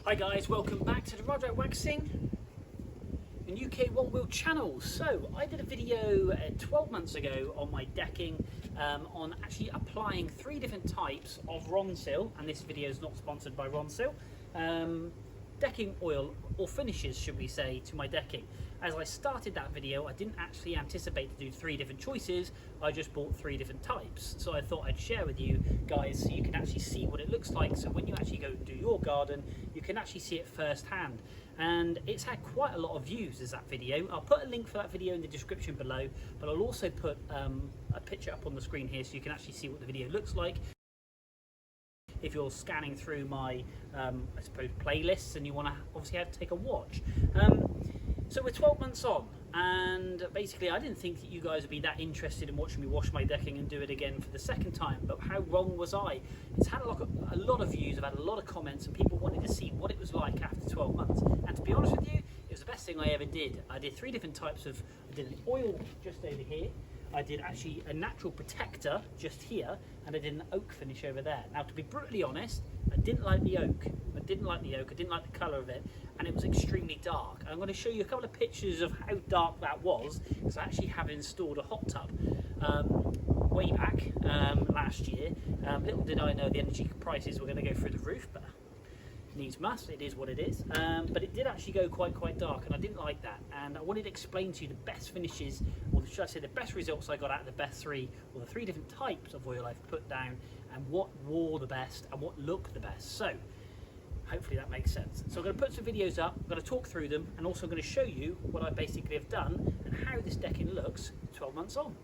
Hi guys, welcome back to the Rod Waxing and UK One Wheel channel. So I did a video 12 months ago on my decking on actually applying 3 different types of Ronseal, and this video is not sponsored by Ronseal, decking oil or finishes should we say to my decking. As I started that video I didn't actually anticipate to do 3 different choices, I just bought 3 different types. So I thought I'd share with you guys so you can actually see what it looks like, so when you actually go do your garden you can actually see it firsthand. And it's had quite a lot of views as that video. I'll put a link for that video in the description below, but I'll also put a picture up on the screen here so you can actually see what the video looks like if you're scanning through my I suppose playlists and you want to obviously have to take a watch. So we're 12 months on, and basically I didn't think that you guys would be that interested in watching me wash my decking and do it again for the second time, but how wrong was I? It's had a lot of views, I've had a lot of comments, and people wanted to see what it was like after 12 months. And to be honest with you, it was the best thing I ever did. I did 3 different types of, I did an oil just over here, I did actually a natural protector just here, and I did an oak finish over there. Now, to be brutally honest, I didn't like the oak. I didn't like the colour of it, and it was extremely dark. I'm going to show you a couple of pictures of how dark that was, because I actually have installed a hot tub way back last year. Little did I know the energy prices were going to go through the roof, but needs must, it is what it is. But it did actually go quite dark, and I didn't like that, and I wanted to explain to you the best finishes, or should I say the best results I got out of the best 3, or the 3 different types of oil I've put down, and what wore the best and what looked the best. So hopefully that makes sense. So I'm going to put some videos up, I'm going to talk through them, and also I'm going to show you what I basically have done and how this decking looks 12 months on.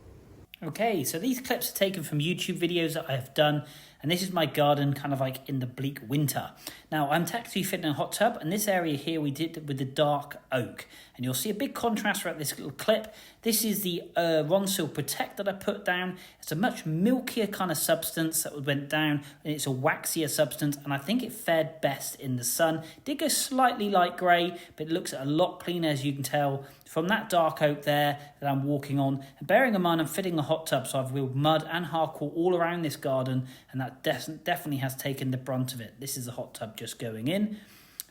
Okay, so these clips are taken from YouTube videos that I have done, and this is my garden kind of like in the bleak winter. Now, I'm technically fitting a hot tub, and this area here we did with the dark oak, and you'll see a big contrast throughout this little clip. This is the Ronseal Protect that I put down. It's a much milkier kind of substance that went down, and it's a waxier substance, and I think it fared best in the sun. It did go slightly light grey, but it looks a lot cleaner, as you can tell from that dark oak there that I'm walking on. And bearing in mind I'm fitting a hot tub, so I've wheeled mud and hardcore all around this garden, and that definitely has taken the brunt of it. This is a hot tub just going in.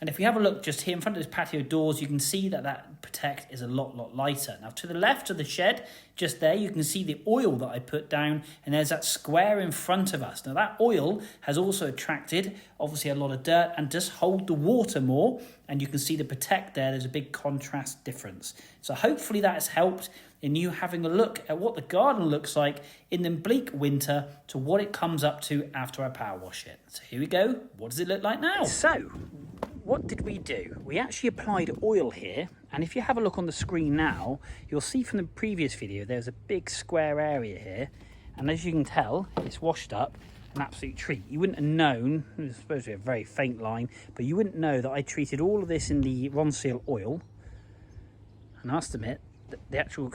And if you have a look just here in front of this patio doors, you can see that that Protect is a lot lighter. Now, to the left of the shed, just there, you can see the oil that I put down, and there's that square in front of us. Now, that oil has also attracted, obviously, a lot of dirt and does hold the water more, and you can see the Protect there. There's a big contrast difference. So hopefully that has helped in you having a look at what the garden looks like in the bleak winter to what it comes up to after I power wash it. So here we go. What does it look like now? So what did we do? We actually applied oil here, and if you have a look on the screen now, you'll see from the previous video there's a big square area here, and as you can tell, it's washed up, an absolute treat. You wouldn't have known, it's supposed to be a very faint line, but you wouldn't know that I treated all of this in the Ronseal oil, and I must admit, the actual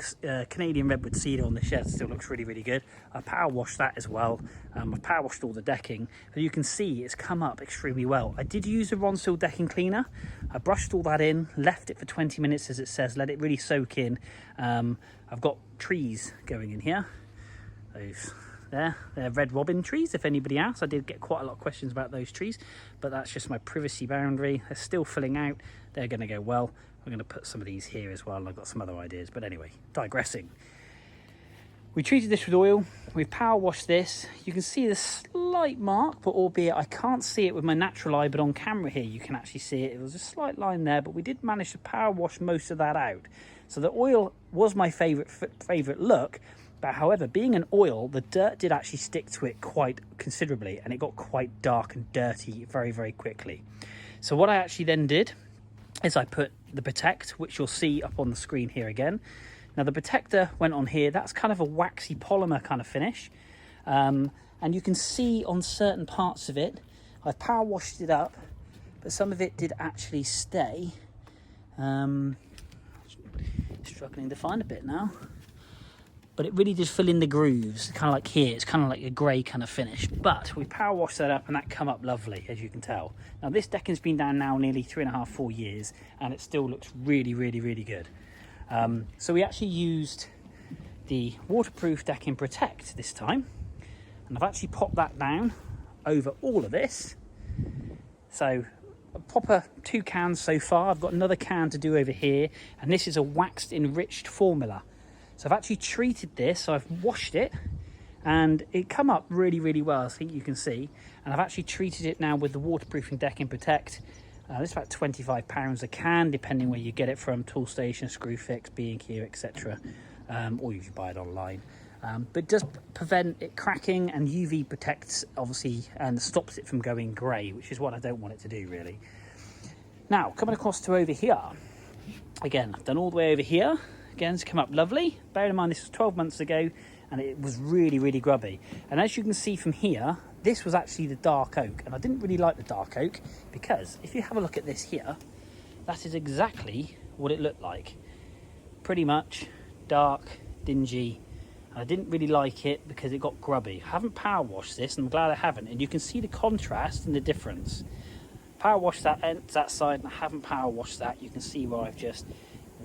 Canadian redwood cedar on the shed still looks really good. I power washed that as well. I've power washed all the decking, but you can see it's come up extremely well. I did use a Ronseal decking cleaner. I brushed all that in, left it for 20 minutes as it says, let it really soak in. I've got trees going in here. Those they're red robin trees, if anybody asks. I did get quite a lot of questions about those trees, but that's just my privacy boundary. They're still filling out. They're going to go well. I'm going to put some of these here as well, and I've got some other ideas, but anyway, digressing. We treated this with oil, we've power washed this. You can see the slight mark, but albeit I can't see it with my natural eye, but on camera here you can actually see it. It was a slight line there, but we did manage to power wash most of that out. So the oil was my favourite look, but however, being an oil, the dirt did actually stick to it quite considerably, and it got quite dark and dirty very quickly. So what I actually then did is I put the Protect, which you'll see up on the screen here again. Now the Protector went on here, that's kind of a waxy polymer kind of finish, and you can see on certain parts of it, I've power washed it up, but some of it did actually stay. Struggling to find a bit now, but it really did fill in the grooves, kind of like here, it's kind of like a grey kind of finish, but we power washed that up and that come up lovely, as you can tell. Now this decking's been down now nearly 3.5, 4 years, and it still looks really good. So we actually used the waterproof decking Protect this time, and I've actually popped that down over all of this. So a proper 2 cans so far. I've got another can to do over here, and this is a waxed enriched formula. So I've actually treated this, so I've washed it, and it come up really, really well, I think you can see. And I've actually treated it now with the waterproofing Decking Protect. It's about £25 a can, depending where you get it from, Toolstation, Screwfix, B&Q, etc. Or you can buy it online. But it does prevent it cracking, and UV protects, obviously, and stops it from going grey, which is what I don't want it to do, really. Now, coming across to over here, again, I've done all the way over here. Again, it's come up lovely. Bear in mind, this was 12 months ago, and it was really, really grubby. And as you can see from here, this was actually the dark oak, and I didn't really like the dark oak, because if you have a look at this here, that is exactly what it looked like. Pretty much dark, dingy. I didn't really like it because it got grubby. I haven't power washed this, and I'm glad I haven't, and you can see the contrast and the difference. Power washed that side, and I haven't power washed that. You can see where I've just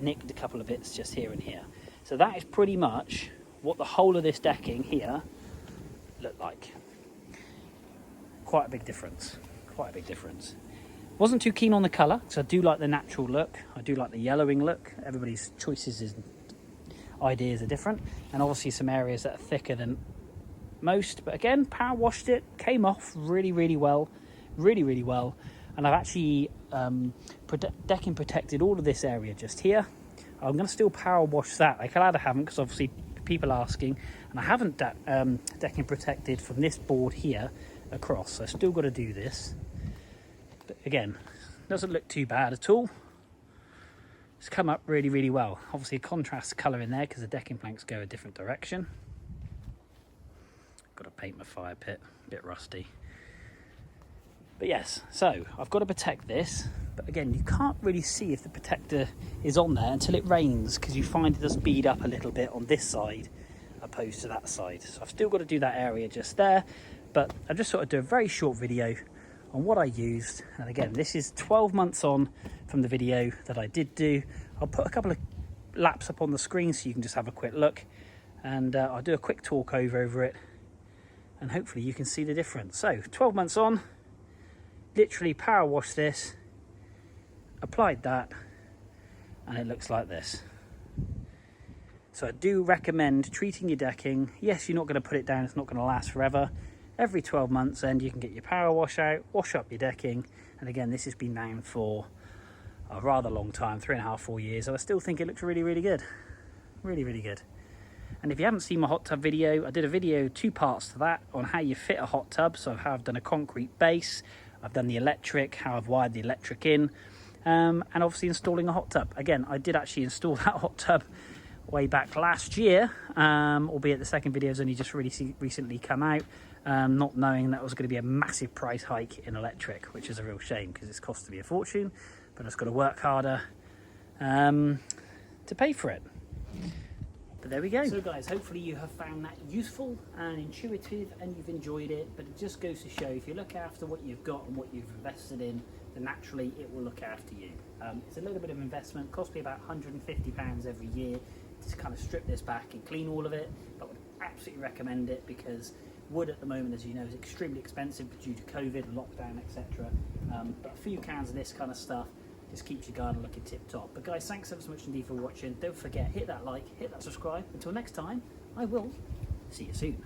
nicked a couple of bits just here and here. So that is pretty much what the whole of this decking here looked like. Quite a big difference. Quite a big difference. Wasn't too keen on the colour, because I do like the natural look. I do like the yellowing look. Everybody's choices and ideas are different, and obviously some areas that are thicker than most. But again, power washed it, came off really, really well, really, really well. And I've actually decking protected all of this area just here. I'm going to still power wash that. I'm glad I haven't, because obviously people are asking, and I haven't decking protected from this board here across, so I've still got to do this. But again, doesn't look too bad at all. It's come up really, really well. Obviously a contrast colour in there because the decking planks go a different direction. Got to paint my fire pit, a bit rusty. But yes, so I've got to protect this, but again, you can't really see if the protector is on there until it rains, because you find it does bead up a little bit on this side opposed to that side. So I've still got to do that area just there, but I just thought I'd do a very short video on what I used. And again, this is 12 months on from the video that I did do. I'll put a couple of laps up on the screen so you can just have a quick look, and I'll do a quick talk over it, and hopefully you can see the difference. So 12 months on, literally power washed this, applied that, and it looks like this. So I do recommend treating your decking. Yes, you're not going to put it down, it's not going to last forever. Every 12 months then you can get your power wash out, wash up your decking. And again, this has been down for a rather long time, 3.5, 4 years. So I still think it looks really, really good. Really, really good. And if you haven't seen my hot tub video, I did a video, 2 parts to that, on how you fit a hot tub. So how I've done a concrete base, I've done the electric, how I've wired the electric in, and obviously installing a hot tub. Again, I did actually install that hot tub way back last year, albeit the second video has only just really recently come out, not knowing that was going to be a massive price hike in electric, which is a real shame because it's costed me a fortune, but I've just got to work harder to pay for it. But there we go. So guys, hopefully you have found that useful and intuitive and you've enjoyed it, but it just goes to show, if you look after what you've got and what you've invested in, then naturally it will look after you. It's a little bit of investment, cost me about £150 every year to kind of strip this back and clean all of it, but I would absolutely recommend it, because wood at the moment, as you know, is extremely expensive due to COVID, lockdown, etc. But a few cans of this kind of stuff just keeps your garden looking tip top. But guys, thanks ever so much indeed for watching. Don't forget, hit that like, hit that subscribe. Until next time, I will see you soon.